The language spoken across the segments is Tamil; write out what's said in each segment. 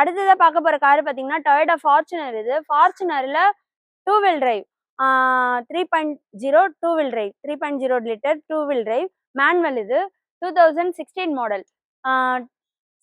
அடுத்ததா பார்க்க போற கார் பார்த்தீங்கன்னா டொயோட்டா ஃபார்ச்சுனர். இது ஃபார்ச்சுனர்ல 2 wheel drive 3.0 2 wheel drive 3.0 litre 2 wheel drive manual. இது 2016 மாடல்.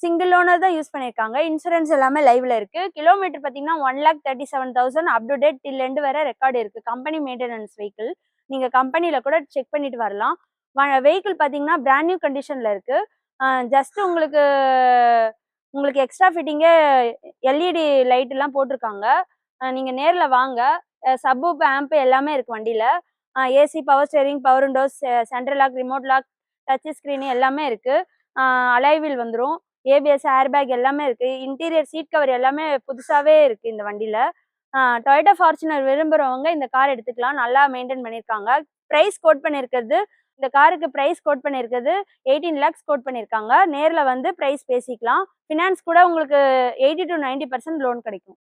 சிங்கிள் ஓனர் தான் யூஸ் பண்ணியிருக்காங்க. இன்சூரன்ஸ் எல்லாமே லைவ்ல இருக்கு. கிலோமீட்டர் பார்த்தீங்கன்னா 1,37,000 up to date till end வரை ரெக்கார்டு இருக்கு. Company maintenance vehicle. நீங்க கம்பெனில கூட செக் பண்ணிட்டு வரலாம். வெஹிக்கிள் பார்த்தீங்கன்னா பிராண்ட் நியூ கண்டிஷன்ல இருக்கு. ஜஸ்ட் உங்களுக்கு எக்ஸ்ட்ரா ஃபிட்டிங்கே எல்இடி லைட் எல்லாம் போட்டிருக்காங்க. நீங்க நேர்ல வாங்க. சப்வூஃப் ஆம்ப் எல்லாமே இருக்கு வண்டியில. AC, power steering, power windows, central lock, remote lock, touch screen எல்லாமே இருக்கு. அலாய் வீல் வந்துடும். ஏபிஎஸ், ஏர் பேக் எல்லாமே இருக்கு. இன்டீரியர் சீட் கவர் எல்லாமே புதுசாவே இருக்கு இந்த வண்டியில. டொயோட்டா ஃபார்ச்சுனர் விரும்புறவங்க இந்த கார் எடுத்துக்கலாம். நல்லா மெயின்டைன் பண்ணியிருக்காங்க. பிரைஸ் கோட் பண்ணியிருக்கிறது, இந்த காருக்கு பிரைஸ் கோட் பண்ணியிருக்கிறது 18 lakhs கோட் பண்ணியிருக்காங்க. நேரில் வந்து பிரைஸ் பேசிக்கலாம். ஃபினான்ஸ் கூட உங்களுக்கு 80 to 90% லோன் கிடைக்கும்.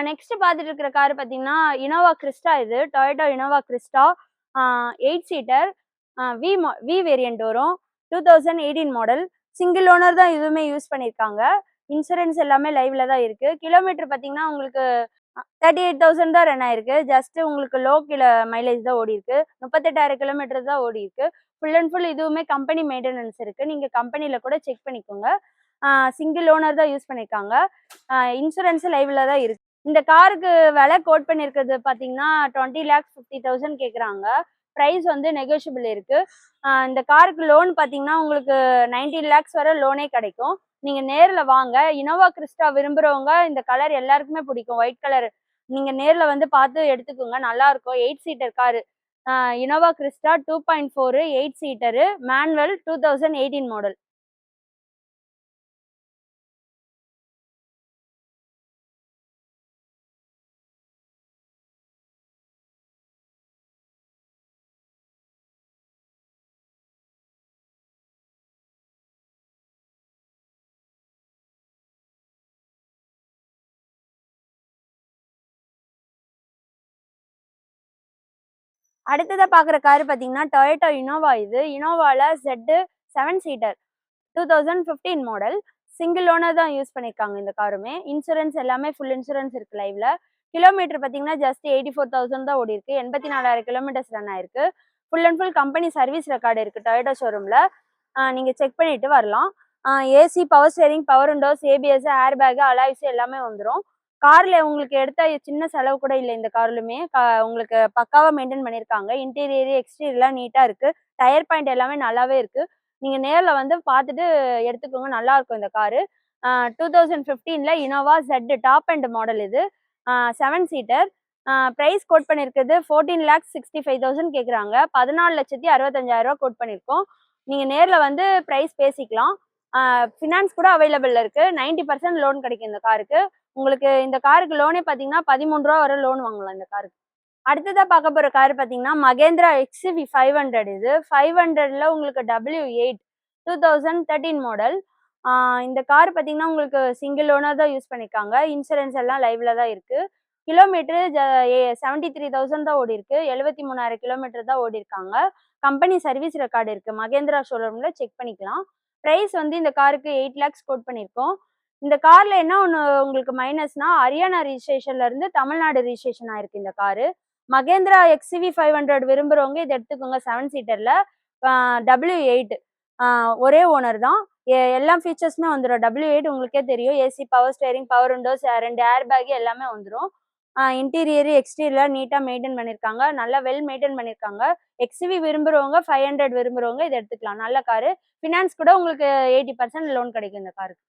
நெக்ஸ்ட் பார்த்துட்டு இருக்கிற கார் பார்த்தீங்கன்னா இனோவா கிறிஸ்டா. இது Toyota Innova Crysta 8 seater V variant வரும். 2018 மாடல். சிங்கிள் ஓனர் தான் இதுவுமே யூஸ் பண்ணியிருக்காங்க. இன்சூரன்ஸ் எல்லாமே லைவ்ல தான் இருக்கு. கிலோமீட்டர் பார்த்தீங்கன்னா உங்களுக்கு 38,000 தான் ரன் ஆயிருக்கு. ஜஸ்ட் உங்களுக்கு லோ மைலேஜ் தான் ஓடி இருக்கு. 38,000 கிலோமீட்டர் தான் ஓடி இருக்கு. ஃபுல் அண்ட் ஃபுல் இதுவுமே கம்பெனி மெயின்டெனன்ஸ் இருக்கு. நீங்க கம்பெனில கூட செக் பண்ணிக்கோங்க. சிங்கிள் ஓனர் தான் யூஸ் பண்ணியிருக்காங்க. இன்சூரன்ஸ் லைவ்ல தான் இருக்கு. இந்த காருக்கு விலை கோட் பண்ணியிருக்கிறது பார்த்தீங்கன்னா 20,50,000 கேட்குறாங்க. ப்ரைஸ் வந்து நெகோஷியபிள் இருக்கு. இந்த காருக்கு லோன் பார்த்தீங்கன்னா உங்களுக்கு 19 lakhs வரை லோனே கிடைக்கும். நீங்க நேர்ல வாங்க. இனோவா கிறிஸ்டா விரும்புறவங்க இந்த கலர் எல்லாருக்குமே பிடிக்கும். White colour. நீங்க நேர்ல வந்து பார்த்து எடுத்துக்கோங்க. நல்லா இருக்கும். 8 seater car. Innova Crysta 2.4 8 seater manual 2018 model. அடுத்ததா பார்க்குற கார் பார்த்தீங்கன்னா டொயோட்டா இனோவா. இது இனோவால Z 7 seater 2015 model. Single owner தான் யூஸ் பண்ணியிருக்காங்க இந்த காருமே. இன்சூரன்ஸ் எல்லாமே ஃபுல் இன்சூரன்ஸ் இருக்கு லைவ்ல. கிலோமீட்டர் பார்த்தீங்கன்னா ஜஸ்ட் 84,000 தான் ஓடி இருக்கு. 84,000 கிலோமீட்டர்ஸ் ரன் ஆயிருக்கு. Full and full company service record இருக்கு டொயோட்டா ஷோரூம்ல. நீங்க செக் பண்ணிட்டு வரலாம். AC, power steering, power Windows, ABS, air back, alloys எல்லாமே வந்துடும். கார்ல உங்களுக்கு எடுத்த சின்ன செலவு கூட இல்லை. இந்த கார்லுமே உங்களுக்கு பக்காவா மெயின்டைன் பண்ணியிருக்காங்க. இன்டீரியர், எக்ஸ்டீரியர்லாம் நீட்டா இருக்கு. டயர் பாயிண்ட் எல்லாமே நல்லாவே இருக்கு. நீங்க நேர்ல வந்து பார்த்துட்டு எடுத்துக்கோங்க. நல்லா இருக்கும் இந்த காரு. 2015ல Innova Z top end model. இது 7 சீட்டர். பிரைஸ் கோட் பண்ணியிருக்கிறது 14,65,000 கேட்குறாங்க. 14,65,000 கோட் பண்ணியிருக்கோம். நீங்க நேர்ல வந்து பிரைஸ் பேசிக்கலாம். ஃபினான்ஸ் கூட அவைலபிள் இருக்கு. 90% லோன் கிடைக்கும் இந்த காருக்கு. உங்களுக்கு இந்த காருக்கு லோனே பார்த்தீங்கன்னா 13 ரூபா வரை லோன் வாங்கலாம் இந்த காருக்கு. அடுத்ததா பார்க்க போற கார் பார்த்தீங்கன்னா மகேந்திரா XUV 500. இது 500ல உங்களுக்கு W8 2013 மாடல். இந்த கார் பார்த்தீங்கன்னா உங்களுக்கு சிங்கிள் ஓனர் தான் யூஸ் பண்ணியிருக்காங்க. இன்சூரன்ஸ் எல்லாம் லைவ்ல தான் இருக்கு. கிலோமீட்டர் 73,000 தான் ஓடி இருக்கு. 73,000 கிலோமீட்டர் தான் ஓடி இருக்காங்க. கம்பெனி சர்வீஸ் ரெக்கார்டு இருக்கு. மகேந்திரா ஷோரூம்ல செக் பண்ணிக்கலாம். பிரைஸ் வந்து இந்த காருக்கு 8 lakhs கோட் பண்ணியிருக்கோம். இந்த கார்ல என்ன ஒன்று உங்களுக்கு மைனஸ்னா ஹரியானா ரிஜிஸ்ட்ரேஷன்ல இருந்து தமிழ்நாடு ரிஜிஸ்ட்ரேஷன் ஆயிருக்கு இந்த காரு. மகேந்திரா XUV 500 விரும்புறவங்க இதை எடுத்துக்கோங்க. 7 சீட்டர்ல W8 ஒரே ஓனர் தான். எல்லா ஃபீச்சர்ஸுமே வந்துடும். W8 உங்களுக்கே தெரியும். AC, power steering, power Windows, 2 ஏர் பேக் எல்லாமே வந்துடும். இன்டீரியர், எக்ஸ்டீரியர் நீட்டா மெயின்டைன் பண்ணியிருக்காங்க. நல்லா வெல் மெயின்டைன் பண்ணியிருக்காங்க. XUV விரும்புறவங்க 500 விரும்புறவங்க இதை எடுத்துக்கலாம். நல்ல காரு. ஃபினான்ஸ் கூட உங்களுக்கு 80% லோன் கிடைக்கும் இந்த காருக்கு.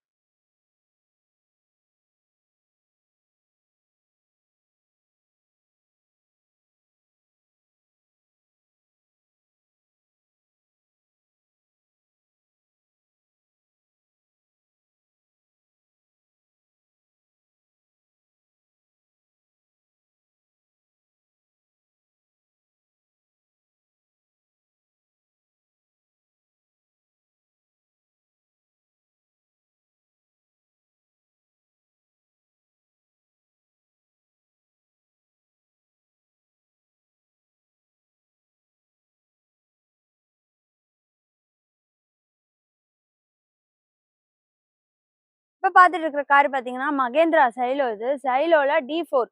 இப்போ பார்த்துட்டு இருக்கிற கார் பார்த்தீங்கன்னா மகேந்திரா சைலோ. இது சைலோல D4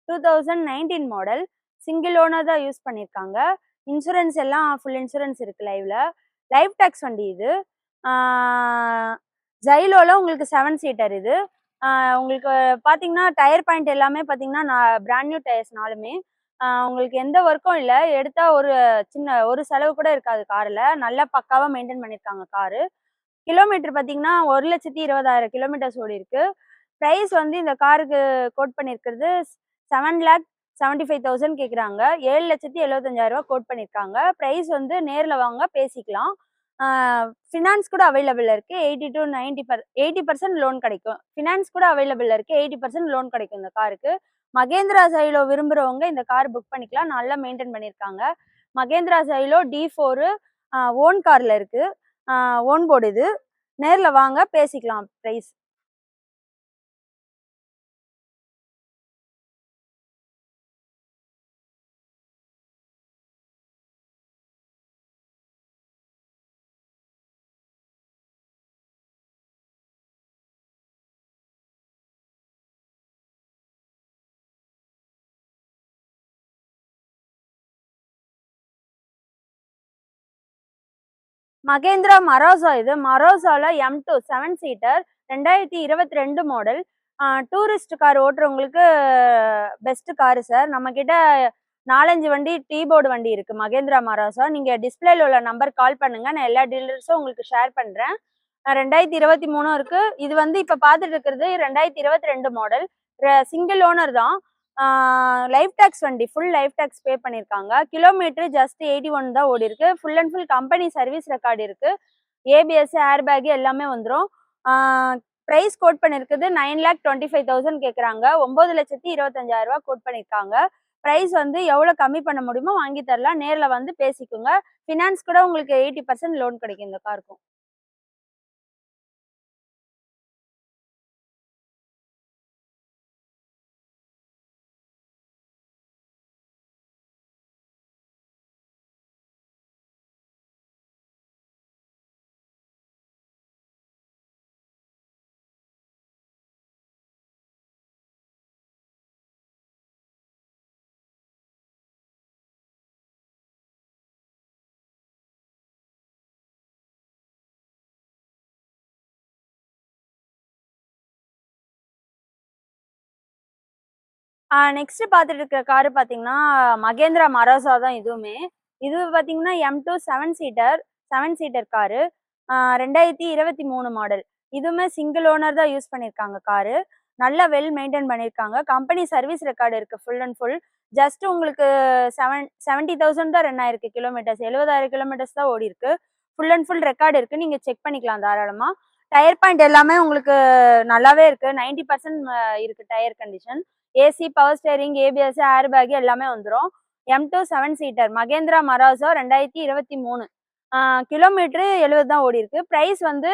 2019 மாடல். சிங்கிள் ஓனர் தான் யூஸ் பண்ணியிருக்காங்க. இன்சூரன்ஸ் எல்லாம் ஃபுல் இன்சூரன்ஸ் இருக்கு லைவ்ல. லைவ் டேக்ஸ் வண்டி இது. ஜைலோல உங்களுக்கு 7 சீட்டர் இது. உங்களுக்கு பார்த்தீங்கன்னா டயர் பாயிண்ட் எல்லாமே பார்த்தீங்கன்னா பிராண்ட் நியூ டயர்ஸ் நாலுமே. உங்களுக்கு எந்த ஒர்க்கும் இல்லை. எடுத்தா ஒரு செலவு கூட இருக்காது காரில். நல்லா பக்காவாக மெயின்டைன் பண்ணியிருக்காங்க காரு. கிலோமீட்டர் பார்த்தீங்கன்னா 1,20,000 கிலோமீட்டர்ஸ் ஓடி இருக்கு. ப்ரைஸ் வந்து இந்த காருக்கு கோட் பண்ணியிருக்கிறது 7,75,000 கேட்குறாங்க. 7,75,000 கோட் பண்ணியிருக்காங்க. ப்ரைஸ் வந்து நேரில் வாங்க பேசிக்கலாம். ஃபினான்ஸ் கூட அவைலபிள் இருக்கு. 80% லோன் கிடைக்கும். ஃபினான்ஸ் கூட அவைலபிள் இருக்கு. 80% லோன் கிடைக்கும் இந்த காருக்கு. மகேந்திரா சைலோ விரும்புறவங்க இந்த கார் புக் பண்ணிக்கலாம். நல்லா மெயின்டைன் பண்ணியிருக்காங்க. மகேந்திரா சைலோ D4 ஓன் கார்ல இருக்கு. ஓன் போர்டு இது. நேர்ல வாங்க பேசிக்கலாம் பிரைஸ். மகேந்திரா மராசா இது. மராசால M2 7 seater 2022 model. Tourist car ஓட்டுறவங்களுக்கு பெஸ்ட் காரு சார். நம்ம கிட்ட 4-5 வண்டி டீ போர்டு வண்டி இருக்கு மகேந்திரா மராசா. நீங்க டிஸ்பிளேல உள்ள நம்பர் கால் பண்ணுங்க. நான் எல்லா டீலர்ஸும் உங்களுக்கு ஷேர் பண்றேன். 2023 இருக்கு. இது வந்து இப்ப பார்த்துட்டு இருக்கிறது 2022 மாடல். சிங்கிள் ஓனர் தான். லைஃப் டேக்ஸ் வண்டி. ஃபுல் லைஃப் டேக்ஸ் பே பண்ணியிருக்காங்க. கிலோமீட்டர் ஜஸ்ட் 81 தான் ஓடி இருக்கு. Full and full company service record இருக்கு. ஏபிஎஸ் ஏர் பேக் எல்லாமே வந்துடும். ப்ரைஸ் கோட் பண்ணியிருக்குது 9,25,000 கேட்குறாங்க. 9,25,000 கோட் பண்ணியிருக்காங்க. ப்ரைஸ் வந்து எவ்வளோ கம்மி பண்ண முடியுமோ வாங்கி தரலாம். நேரில் வந்து பேசிக்கோங்க. ஃபினான்ஸ் கூட உங்களுக்கு 80% லோன் கிடைக்கும் இந்த காருக்கும். நெக்ஸ்ட் பார்த்துட்டு இருக்கிற காரு பார்த்தீங்கன்னா மகேந்திரா மராசா தான் இதுவுமே. இது பார்த்தீங்கன்னா M2 7 சீட்டர் காரு. 2023 மாடல். இதுவுமே சிங்கிள் ஓனர் தான் யூஸ் பண்ணியிருக்காங்க காரு. நல்லா வெல் மெயின்டைன் பண்ணியிருக்காங்க. கம்பெனி சர்வீஸ் ரெக்கார்டு இருக்கு ஃபுல் அண்ட் ஃபுல். ஜஸ்ட் உங்களுக்கு 70,000 தான் ரன் ஆயிருக்கு கிலோமீட்டர்ஸ். 70,000 கிலோமீட்டர்ஸ் தான் ஓடி இருக்கு. ஃபுல் அண்ட் ஃபுல் ரெக்கார்டு இருக்கு. நீங்க செக் பண்ணிக்கலாம் தாராளமா. டயர் பாயிண்ட் எல்லாமே உங்களுக்கு நல்லாவே இருக்கு. 90% இருக்கு tyre condition. AC, power steering, ABS, air bag எல்லாமே வந்துடும். M2 7 seater Mahindra மராசா 2023. கிலோமீட்டரு 70 தான் ஓடி இருக்கு. ப்ரைஸ் வந்து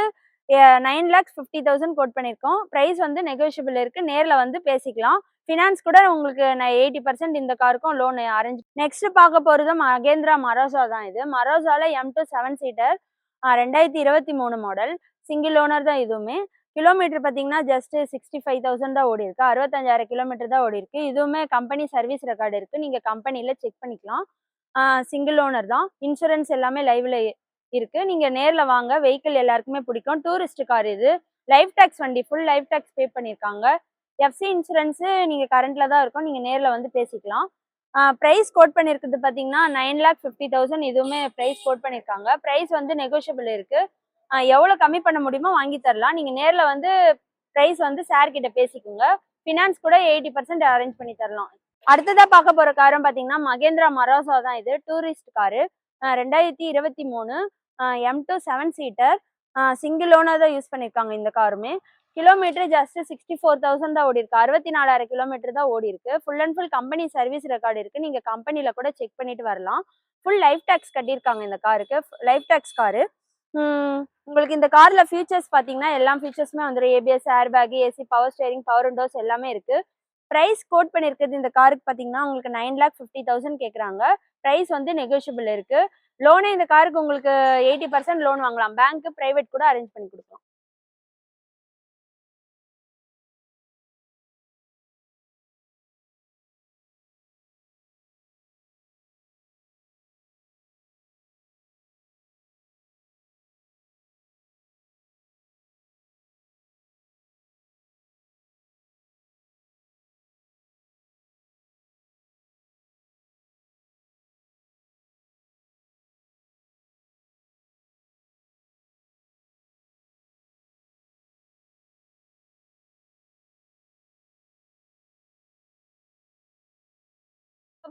9,50,000 கோட் பண்ணியிருக்கோம். ப்ரைஸ் வந்து நெகோஷியபிள் இருக்கு. நேரில் வந்து பேசிக்கலாம். ஃபினான்ஸ் கூட உங்களுக்கு 80% இந்த காருக்கும் லோன் அரேஞ்ச். நெக்ஸ்ட் பார்க்க போகிறது மகேந்திரா மராசா தான் இது. மராசால M2 7 seater 2023 model. Single owner தான் இதுவுமே. கிலோமீட்டர் பார்த்தீங்கன்னா ஜஸ்ட் 65,000 தான் ஓடி இருக்கு. 65,000 கிலோமீட்டர் தான் ஓடி இருக்கு. இதுவுமே கம்பெனி சர்வீஸ் ரெக்கார்டு இருக்கு. நீங்க கம்பெனில செக் பண்ணிக்கலாம். சிங்கிள் ஓனர் தான். இன்சூரன்ஸ் எல்லாமே லைவ்ல இருக்கு. நீங்க நேர்ல வாங்க. வெஹிக்கிள் எல்லாருக்குமே பிடிக்கும். டூரிஸ்ட் கார் இது. லைஃப் டேக்ஸ் வண்டி. ஃபுல் லைஃப் டேக்ஸ் பே பண்ணியிருக்காங்க. எஃப்சி இன்சூரன்ஸ் நீங்க கரண்ட்ல தான் இருக்கும். நீங்க நேர்ல வந்து பேசிக்கலாம். ப்ரைஸ் கோட் பண்ணியிருக்கிறது பார்த்தீங்கன்னா 9,50,000. இதுவுமே ப்ரைஸ் கோட் பண்ணியிருக்காங்க. ப்ரைஸ் வந்து நெகோஷியபிள் இருக்கு. எவ்வளோ கம்மி பண்ண முடியுமோ வாங்கி தரலாம். நீங்கள் நேரில் வந்து ப்ரைஸ் வந்து சார் கிட்ட பேசிக்கோங்க. ஃபினான்ஸ் கூட 80% அரேஞ்ச் பண்ணி தரலாம். அடுத்ததாக பார்க்க போகிற காரும் பார்த்தீங்கன்னா மகேந்திரா மராசா தான் இது. Tourist car. 2023 M2 7 seater. Single owner தான் யூஸ் பண்ணியிருக்காங்க இந்த காருமே. கிலோமீட்டர் ஜஸ்ட் 64,000 தான் ஓடி இருக்கு. 64,000 கிலோமீட்டர் தான் ஓடி இருக்கு. Full and full company service record இருக்கு. நீங்கள் கம்பெனியில் கூட செக் பண்ணிட்டு வரலாம். ஃபுல் லைஃப் டேக்ஸ் கட்டியிருக்காங்க இந்த காருக்கு. Life tax car. உங்களுக்கு இந்த கார்ல ஃபீச்சர்ஸ் பார்த்தீங்கன்னா எல்லா ஃபீச்சர்ஸுமே வந்துடும். ABS, air bag, AC, power steering, power windows எல்லாமே இருக்கு. ப்ரைஸ் கோட் பண்ணியிருக்கிறது இந்த காருக்கு பார்த்தீங்கன்னா உங்களுக்கு 9,50,000 கேட்குறாங்க. ப்ரைஸ் வந்து நெகோஷியபிள் இருக்கு. லோனே இந்த காருக்கு உங்களுக்கு 80% லோன் வாங்கலாம். பேங்க், பிரைவேட் கூட அரேஞ்ச் பண்ணி கொடுக்கலாம்.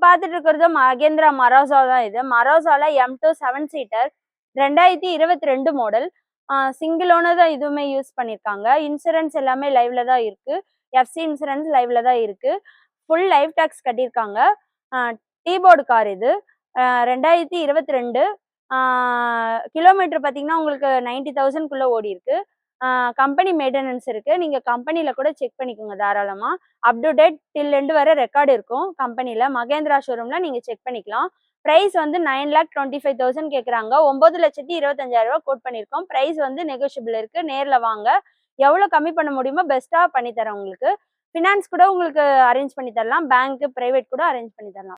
பார்த்துட்டு இருக்கிறது மகேந்திரா மராசா தான். இது மராசால M2 7 seater 2022 model. Single owner தான் இதுவுமே யூஸ் பண்ணியிருக்காங்க. இன்சூரன்ஸ் எல்லாமே லைவ்ல தான் இருக்கு. எஃப்சி இன்சூரன்ஸ் லைவ்ல தான் இருக்கு. ஃபுல் லைஃப் டேக்ஸ் கட்டியிருக்காங்க. டீ போர்டு கார் இது. 2022 கிலோமீட்டர் பார்த்தீங்கன்னா உங்களுக்கு 90,000க்குள்ள ஓடி இருக்கு. கம்பெனி மெயின்டெனன்ஸ் இருக்கு. நீங்க கம்பெனில கூட செக் பண்ணிக்கோங்க தாராளமா. அப் டு டேட் டில் எண்ட் வரை ரெக்கார்டு இருக்கும் கம்பெனில. மகேந்திரா ஷோரூம்ல நீங்க செக் பண்ணிக்கலாம். பிரைஸ் வந்து 9,25,000 கேட்குறாங்க. 9,25,000 கோட் பண்ணியிருக்கோம். பிரைஸ் வந்து நெகோஷியபிள் இருக்கு. நேர்ல வாங்க. எவ்வளோ கம்மி பண்ண முடியுமோ பெஸ்ட்டாக பண்ணி தரேன் உங்களுக்கு. ஃபினான்ஸ் கூட உங்களுக்கு அரேஞ்ச் பண்ணி தரலாம். பேங்க், பிரைவேட் கூட அரேஞ்ச் பண்ணி தரலாம்.